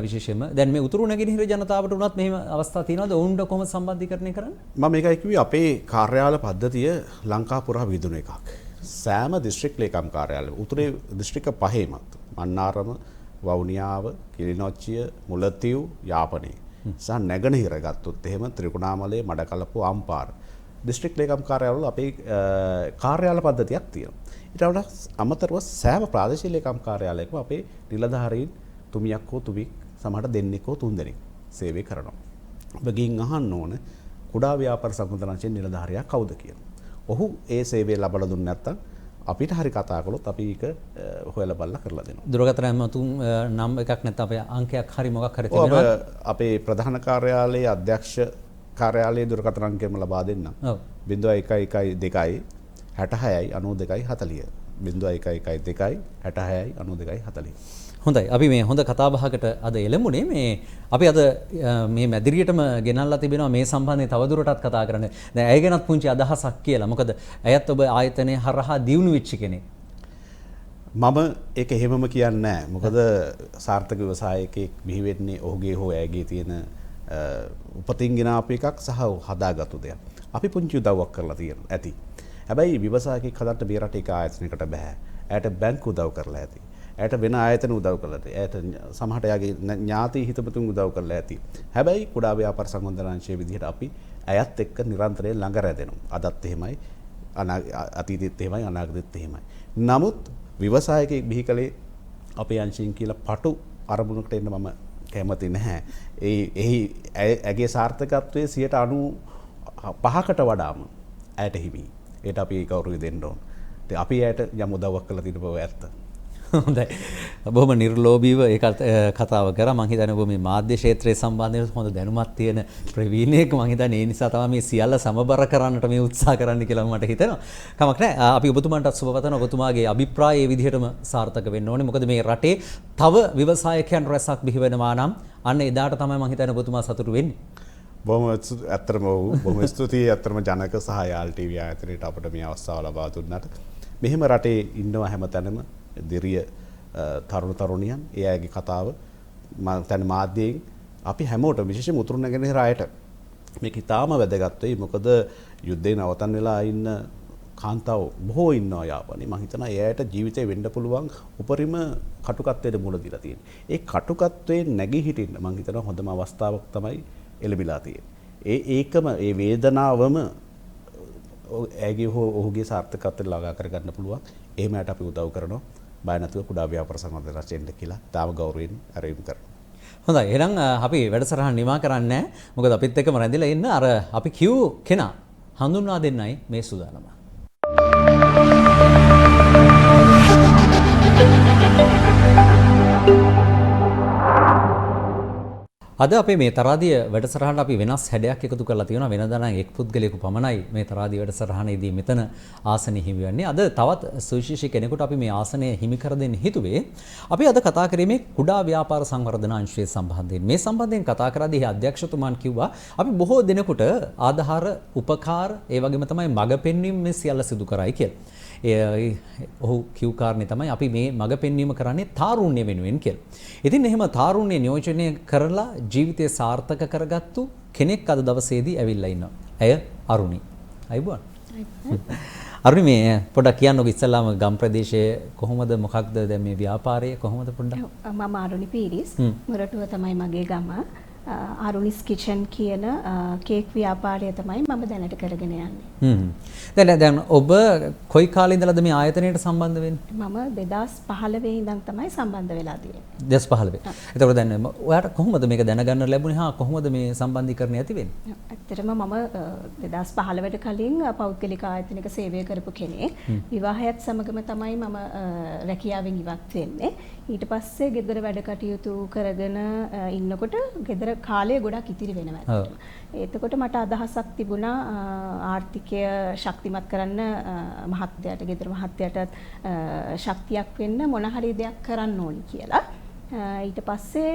S1: විශේෂයෙන්ම. දැන් මේ උතුරු නැගෙනහිර ජනතාවට උනත් මෙහෙම අවස්ථා තියෙනවද? ඔවුන්ට කොහොමද සම්බන්ධීකරණය කරන්නේ?
S2: මම මේකයි කිව්වේ අපේ කාර්යාල පද්ධතිය ලංකා පුරා විදුණු එකක්. සෑම දිස්ත්‍රික් ලේකම් කාර්යාලය උතුරේ දිස්ත්‍රික්ක පහේම මන්නාරම, වවුනියාව, කිලිනොච්චිය, මුලතිව්, යාපනයේ සහ නැගෙනහිර ගත්තොත් එහෙම ත්‍රිකුණාමලය, මඩකලපුව, අම්පාර දිස්ත්‍රික් ලේකම් කාර්යාලවල අපේ කාර්යාල පද්ධතියක් තියෙනවා. ඊට වඩා අමතරව සෑම ප්‍රාදේශීය ලේකම් කාර්යාලයකම අපේ නිලධාරීන් තුමියක් හෝ තුමික් සමහරට දෙන්නෙක් හෝ තුන්දෙනෙක් සේවය කරනවා. ඔබ ගිහින් අහන්න ඕන කුඩා ව්‍යාපාර සංවිධානයේ නිලධාරියා කවුද කියලා. ඔහු ඒ සේවය ලබා දුන්නේ නැත්නම් අපිට හරි කතා කළොත් අපි ඒක හොයලා බලලා කරලා දෙනවා.
S1: දුරකථන ඇමතුම් නම් එකක් නැත්නම් අපේ අංකයක් හරි මොකක් හරි තිබෙනවා.
S2: අපේ ප්‍රධාන කාර්යාලයේ අධ්‍යක්ෂ කාර්යාලයේ දුරකථන අංකයම ලබා දෙන්නම්.
S1: ඔව්.
S2: 0112 66යි 92යි 40. 0112 66යි 92යි 40.
S1: හොඳයි අපි මේ හොඳ කතාබහකට අද එළඹුණේ මේ අපි අද මේ මැදිරියටම ගෙනල්ලා තිබෙනවා මේ සම්බන්ධයෙන් තවදුරටත් කතා කරන්න. දැන් ඇය ගැනත් පුංචි අදහසක් කියලා. මොකද ඇයත් ඔබ ආයතනයේ හරහා දියුණු වෙච්ච කෙනෙක්.
S2: මම ඒක එහෙමම කියන්නේ නැහැ. මොකද සාර්ථක ව්‍යවසායකයෙක් බිහි වෙන්නේ ඔහුගේ හෝ ඇයගේ තියෙන උපතින් ගෙන ආපු එකක් සහ හදාගත්තු දෙයක්. අපි පුංචි උදව්වක් කරලා තියෙනවා ඇති. හැබැයි ව්‍යවසායකයෙක් හදන්න මේ රටේ එක ආයතනයකට බෑ. ඇයට බැංකු උදව් කරලා ඇති. ඇයට වෙන ආයතන උදව් කරලා ඇති. ඇයට සමහරට යාගේ ඥාති හිතවතුන් උදව් කරලා ඇති. හැබැයි කුඩා ව්‍යාපාර සංවර්ධනාංශයේ විදිහට අපි ඇයත් එක්ක නිරන්තරයෙන් ළඟ රැඳෙනවා. අදත් එහෙමයි, අතීතෙත් එහෙමයි, අනාගතෙත් එහෙමයි. නමුත් ව්‍යවසායකයෙක් බිහි කලේ අපේ අංශයෙන් කියලා පටු අරමුණකට එන්න මම කැමති නැහැ. එහි ඇගේ සාර්ථකත්වයේ 95%කට වඩාම ඇයට හිමි. ඒට අපි කවුරුද දෙන්න ඕන. ඉතින් අපි ඇයට යම් උදව්වක් කරලා තියෙන බව ඇත්ත.
S1: හොඳයි. බොහොම නිර්ලෝභීව ඒක කතාව කරා. මම හිතන්නේ ඔබ මේ මාධ්‍ය ක්ෂේත්‍රයේ සම්බන්ධයෙන් හොඳ දැනුමක් තියෙන ප්‍රවීණයෙක්. මම හිතන්නේ ඒ නිසා තමයි මේ සියල්ල සමබර කරන්නට මේ උත්සාහ කරන්න කියලා මට හිතෙනවා. කමක් නැහැ. අපි ඔබතුමාටත් සුබ පතනවා. ඔබතුමාගේ අභිප්‍රාය ඒ විදිහටම සාර්ථක වෙන්න ඕනේ. මොකද මේ රටේ තව ව්‍යවසායකයන් රැසක් බිහි වෙනවා නම් අන්න එදාට තමයි මම හිතන්නේ ඔබතුමා සතුටු වෙන්නේ.
S2: බොහොම ඇත්තටම බොහොම ස්තුතියි ඇත්තටම ජනක සහ යාල් ටීවී ආයතනයට අපිට මේ අවස්ථාව ලබා දුන්නාට. මෙහෙම රටේ ඉන්නවා හැමතැනම දිරිය තරුණ තරුණියන්. ඒ අයගේ කතාව මම දැන් මාධ්‍යයෙන් අපි හැමෝටම විශේෂයෙන්ම උතුරු නැගෙනහිර අයට මේක ඉතාම වැදගත් වෙයි. මොකද යුද්ධේ නවතන් වෙලා ඉන්න කාන්තාව බොහෝ ඉන්නවා යාපනයේ. මම හිතනවා ඒ අයට ජීවිතේ වෙන්න පුළුවන් උපරිම කටුකත්වයට මුල දීලා තියෙන්නේ. ඒ කටුකත්වයෙන් නැගී හිටින්න මම හිතනවා හොඳම අවස්ථාවක් තමයි එළඹිලා තියෙන්නේ. ඒකම ඒ වේදනාවම ඇගේ හෝ ඔහුගේ සාර්ථකත්වයට ළඟා කරගන්න පුළුවන්. එහෙමයට අපි උදව් කරනවා. බය නැතුව කුඩා ව්‍යාපාර සංවර්ධනාංශයට කියලා තාම ගෞරවයෙන් ආරම්භ කරනවා.
S1: හොඳයි. එහෙනම් අපි වැඩසටහන නිමා කරන්නේ නැහැ. මොකද අපිත් එක්කම රැඳිලා ඉන්න අර අපි කියු කෙනා හඳුන්වා දෙන්නයි මේ සූදානම. අද අපේ මේ තරාදිය වැඩසටහනට අපි වෙනස් හැඩයක් එකතු කරලා තියෙනවා. වෙනදා නම් එක් පුද්ගලයෙකු පමණයි මේ තරාදිය වැඩසටහනේදී මෙතන ආසනෙ හිමි වෙන්නේ. අද තවත් සුවිශේෂී කෙනෙකුට අපි මේ ආසනය හිමි කර දෙන්න හිතුවේ. අපි අද කතා කරේ මේ කුඩා ව්‍යාපාර සංවර්ධනාංශය සම්බන්ධයෙන්. මේ සම්බන්ධයෙන් කතා කරද්දී අධ්‍යක්ෂතුමාන් කිව්වා අපි බොහෝ දිනකට ආධාර, උපකාර, ඒ වගේම තමයි මඟ පෙන්වීම මේ සියල්ල සිදු කරයි කියලා. ඔහු කිව් කාරණේ තමයි අපි මේ මඟ පෙන්වීම කරන්නේ තාරුණ්‍ය වෙනුවෙන් කියලා. ඉතින් එහෙම තාරුණ්‍ය නියෝජනය කරලා ජීවිතය සාර්ථක කරගත්තු කෙනෙක් අද දවසේදී ඇවිල්ලා ඉන්නවා. ඇය අරුණි. අයිබෝන්. අරුණි මේ පොඩ්ඩක් කියන්නකො ඉස්සල්ලාම ගම් ප්‍රදේශයේ කොහොමද මොකක්ද දැන් මේ ව්‍යාපාරය කොහොමද පොඩ්ඩක්?
S3: මම අරුණි පීරිස්. මොරටුව තමයි මගේ ගම. ආරුනිස් කිචන් කියන කේක් ව්‍යාපාරය තමයි මම දැනට කරගෙන යන්නේ.
S1: දැන් ඔබ කොයි කාලේ ඉඳලාද මේ ආයතනයට සම්බන්ධ වෙන්නේ?
S3: මම 2015 ඉඳන් තමයි සම්බන්ධ වෙලා තියෙන්නේ.
S1: 2015. එතකොට දැන් ඔයාට කොහොමද මේක දැනගන්න ලැබුණේ? හා කොහොමද මේ සම්බන්ධීකරණය ඇති වෙන්නේ?
S3: ඇත්තටම මම 2015ට කලින් පෞද්ගලික ආයතනයක සේවය කරපු කෙනෙක්. විවාහයත් සමගම තමයි මම රැකියාවෙන් ඉවත් වෙන්නේ. ඊට පස්සේ ගෙදර වැඩ කටයුතු කරගෙන ඉන්නකොට ගෙදර කාලය ගොඩක් ඉතිරි වෙනවා ඇත්තටම. එතකොට මට අදහසක් තිබුණා ආර්ථිකය ශක්තිමත් කරන්න මහත්යට, ගෙදර මහත්යටත් ශක්තියක් වෙන්න මොන හරි දෙයක් කරන්න ඕනි කියලා. ඊට පස්සේ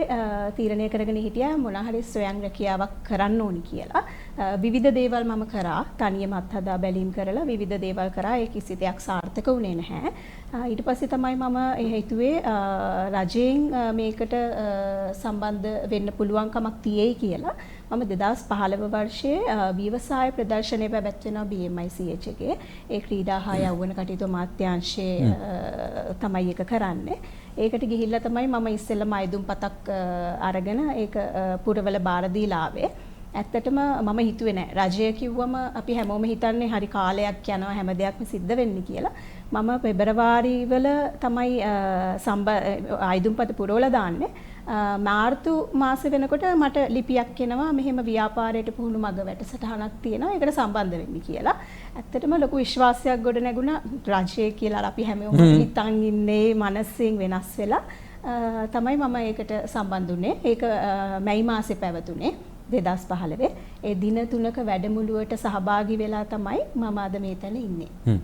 S3: තීරණය කරගෙන හිටියා මොන හරි ස්වයං රැකියාවක් කරන්න ඕනි කියලා. විවිධ දේවල් මම කරා. තනියම අත්හදා බැලීම් කරලා විවිධ දේවල් කරා. ඒ කිසි දෙයක් සාර්ථක වුණේ නැහැ. ඊට පස්සේ තමයි මම හිතුවේ රජයෙන් මේකට සම්බන්ධ වෙන්න පුළුවන්කමක් තියෙයි කියලා. මම 2015 වර්ෂයේ ව්‍යවසාය ප්‍රදර්ශනය පැවැත්වෙනවා BMICH එකේ. ඒ ක්‍රීඩා හා යෞවන කටයුතු අමාත්‍යාංශයේ තමයි ඒක කරන්නේ. ඒකට ගිහිල්ලා තමයි මම ඉස්සෙල්ලම අයදුම්පතක් අරගෙන ඒක පුරවල බාර දීලා ආවේ. ඇත්තටම මම හිතුවේ නෑ රජය කිව්වම අපි හැමෝම හිතන්නේ හරි කාලයක් යනවා හැම දෙයක්ම සිද්ධ වෙන්නේ කියලා. මම පෙබරවාරි වල තමයි අයදුම්පත පුරවලා දාන්නේ. මාර්තු මාසෙ වෙනකොට මට ලිපියක් එනවා මෙහෙම ව්‍යාපාරයට පුහුණු මග වැඩසටහනක් තියෙනවා ඒකට සම්බන්ධ වෙන්න කියලා. ඇත්තටම ලොකු විශ්වාසයක් ගොඩ නැගුණා. රජය කියලා අපි හැමෝම හිතන් ඉන්නේ මනසින් වෙනස් වෙලා තමයි මම ඒකට සම්බන්ධ වුණේ. ඒක මැයි මාසෙ පැවතුනේ 2015. ඒ දින 3ක වැඩමුළුවට සහභාගී වෙලා තමයි මම අද මේ තැන ඉන්නේ.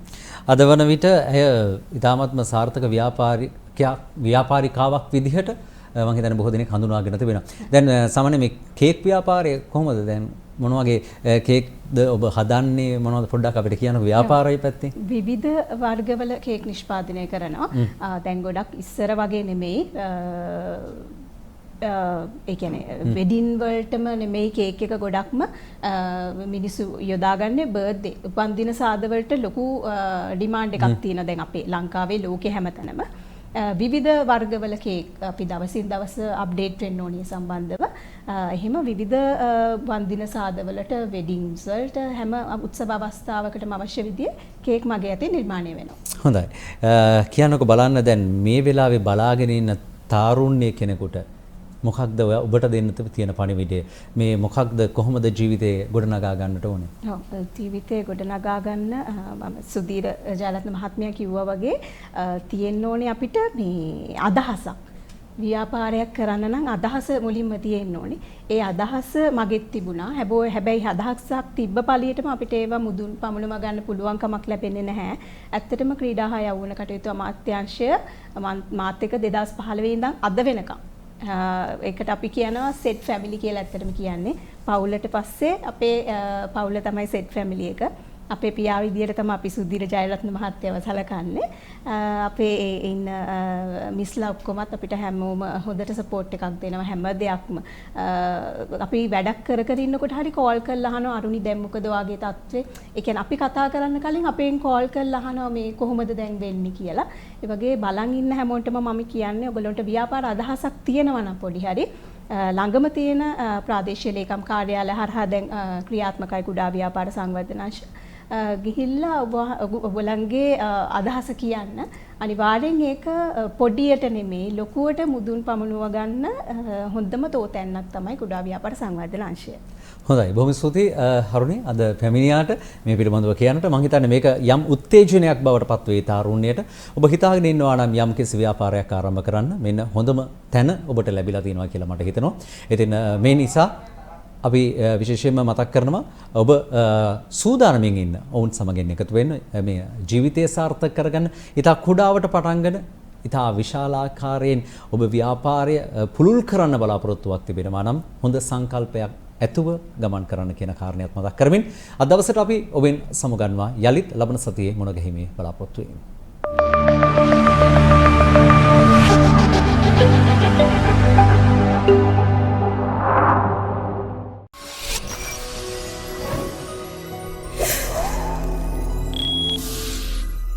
S1: අද වන විට ඇය ඉතාමත්ම සාර්ථක ව්‍යාපාරිකාවක් විදිහට මම හිතන්නේ බොහෝ දෙනෙක් හඳුනාගෙන තිබෙනවා. දැන් සාමාන්‍ය මේ කේක් ව්‍යාපාරය කොහොමද දැන් මොන වගේ කේක්ද ඔබ හදන්නේ මොනවද පොඩ්ඩක් අපිට කියන්න ව්‍යාපාරය පැත්තෙන්?
S3: විවිධ වර්ගවල කේක් නිෂ්පාදනය කරනවා. දැන් ගොඩක් ඉස්සර වගේ නෙමෙයි. ඒ කියන්නේ වෙඩින් වලටම නෙමෙයි කේක් එක ගොඩක්ම මිනිස්සු යොදාගන්නේ බර්ත්ඩේ උපන්දින සාද වලට ලොකු ඩිමාන්ඩ් එකක් තියෙනවා දැන් අපේ ලංකාවේ ලෝකේ හැමතැනම. විවිධ වර්ගවල කේක් අපි දවසින් දවස අප්ඩේට් වෙන්න ඕනේ සම්බන්ධව. එහෙම විවිධ වන්දින සාදවලට වෙඩින්ග්ස් වලට හැම උත්සව අවස්ථාවකටම අවශ්‍ය විදිහේ කේක් මගේ අතේ නිර්මාණය වෙනවා.
S1: හොඳයි. කියන්නකෝ බලන්න දැන් මේ වෙලාවේ බලාගෙන ඉන්න තාරුණ්‍ය කෙනෙකුට මොකක්ද ඔබට දෙන්න තියෙන පණිවිඩය? මේ මොකක්ද කොහොමද ජීවිතේ ගොඩනගා ගන්නට ඕනේ?
S3: ඔව් ජීවිතේ ගොඩනගා ගන්න මම සුදීර ජයලත්න මහත්මයා කිව්වා වගේ තියෙන්න ඕනේ අපිට මේ අදහසක්. ව්‍යාපාරයක් කරන්න නම් අදහස මුලින්ම තියෙන්න ඕනේ. ඒ අදහස මගෙත් තිබුණා. හැබැයි අදහසක් තිබ්බ පළියටම අපිට ඒවා මුදුන් පමුණුම ගන්න පුළුවන් කමක් ලැබෙන්නේ නැහැ. ඇත්තටම ක්‍රීඩා හා යෞවන කටයුතු අමාත්‍යාංශය මාත් එක්ක 2015 ඉඳන් අද වෙනකම් ඒකට අපි කියනවා සෙට් ෆැමිලි කියලා ඇත්තටම කියන්නේ. පවුලට පස්සේ අපේ පවුල තමයි සෙට් ෆැමිලි එක. අපේ පියා විදියට තමයි අපි සුදීර ජයලත්න මහත්තයව සලකන්නේ. අපේ ඉන්න මිස්ලා ඔක්කොමත් අපිට හැමෝම හොඳට සපෝට් එකක් දෙනවා හැම දෙයක්ම. අපි වැඩක් කර ඉන්නකොට හරි කෝල් කරලා අහනවා අරුණි දැන් මොකද වාගේ තත්ත්වේ. ඒ කියන්නේ අපි කතා කරන්න කලින් අපෙන් කෝල් කරලා අහනවා මේ කොහොමද දැන් වෙන්නේ කියලා. ඒ වගේ බලන් ඉන්න හැමෝටම මම කියන්නේ ඔයගොල්ලන්ට ව්‍යාපාර අදහසක් තියෙනවා නම් පොඩි හරි ළඟම තියෙන ප්‍රාදේශීය ලේකම් කාර්යාලය හරහා දැන් ක්‍රියාත්මකයි කුඩා ව්‍යාපාර සංවර්ධනාංශ ගිහිල්ලා ඔයගොල්ලන්ගේ අදහස කියන්න. අනිවාර්යෙන් ඒක පොඩියට නෙමෙයි ලොකුවට මුදුන් පමුණුව ගන්න හොඳම තෝතැන්නක් තමයි කුඩා ව්‍යාපාර සංවර්ධනාංශය.
S1: හොඳයි බොහොම ස්තුතියි හරුණි අද පැමිණියාට මේ පිළිබඳව කියන්නට. මම හිතන්නේ මේක යම් උත්තේජනයක් බවට පත් වේ තාරුණ්‍යයට. ඔබ හිතාගෙන ඉන්නවා නම් යම් කිසි ව්‍යාපාරයක් ආරම්භ කරන්න මෙන්න හොඳම තැන ඔබට ලැබිලා තියෙනවා කියලා මට හිතෙනවා. ඉතින් මේ නිසා අපි විශේෂයෙන්ම මතක් කරනවා ඔබ සූදානමින් ඉන්න ඔවුන් සමගින් එකතු වෙන්න මේ ජීවිතය සාර්ථක කරගන්න. ඉතා කුඩාවට පටන්ගෙන ඉතා විශාලාකාරයෙන් ඔබ ව්‍යාපාරය පුළුල් කරන්න බලාපොරොත්තුවක් තිබෙනවා නම් හොඳ සංකල්පයක් ඇතුව ගමන් කරන්න කියන කාරණයක් මතක් කරමින් අද දවසට අපි ඔබෙන් සමුගන්නවා යලිත් ලබන සතියේ මුණ ගැහිමේ බලාපොරොත්තු වෙමු.